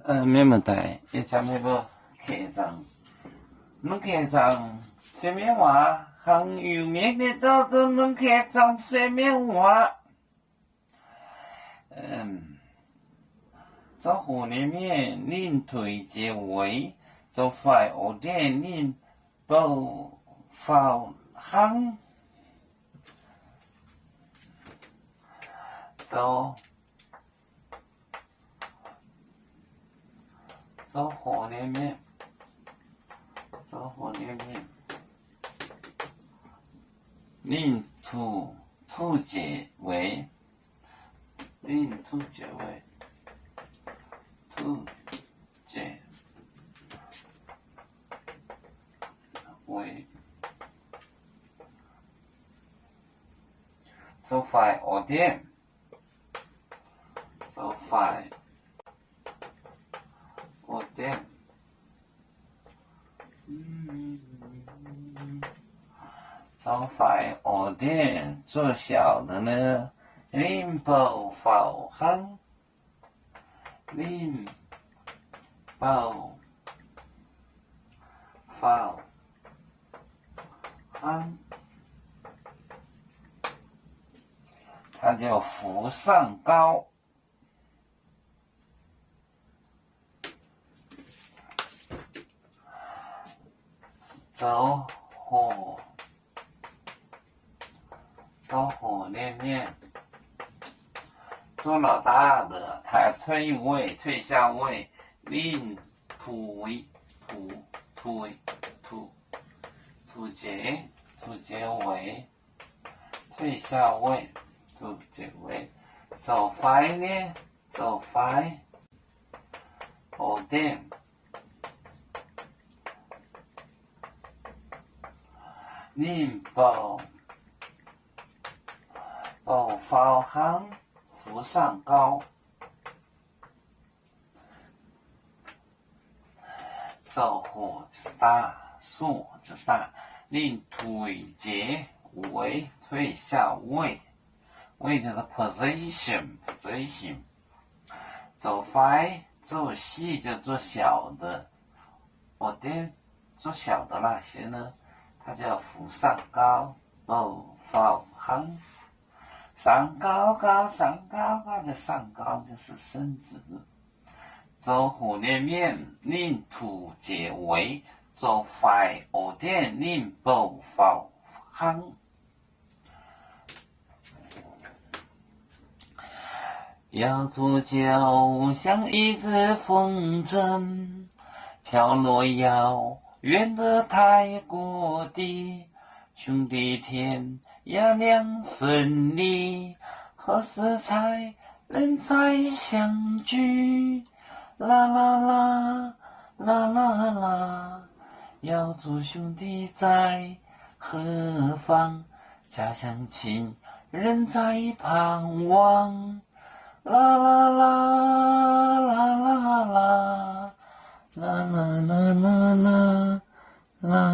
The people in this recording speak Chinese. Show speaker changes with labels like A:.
A: 没么带，一家没不开张，侬开张睡眠话，很有名的早晨侬开张睡眠话。在湖里面您推荐为做快学点您不放行，在湖里面您突解为做快学点做快学点做快学点做小的呢您不放行，您不放行，它叫扶上高。走火里面做老大的，他退下位，令突解为退下位，走快呢，走快学点您不放行，扶上高。走火就是大，树就是大，令推解为退下位，位就是 position。走快做细就做小的，我的做小的那些呢，它叫扶上高，不放行。上高的上高就是升职。走湖里面令突解为走快学点令不放行。要做就像一只风筝，飘落遥远的太国地，兄弟天涯两分离，何时才能再相聚？啦啦啦啦啦啦，要做兄弟在何方？家乡亲人在盼望。啦啦啦啦啦啦啦啦啦啦啦。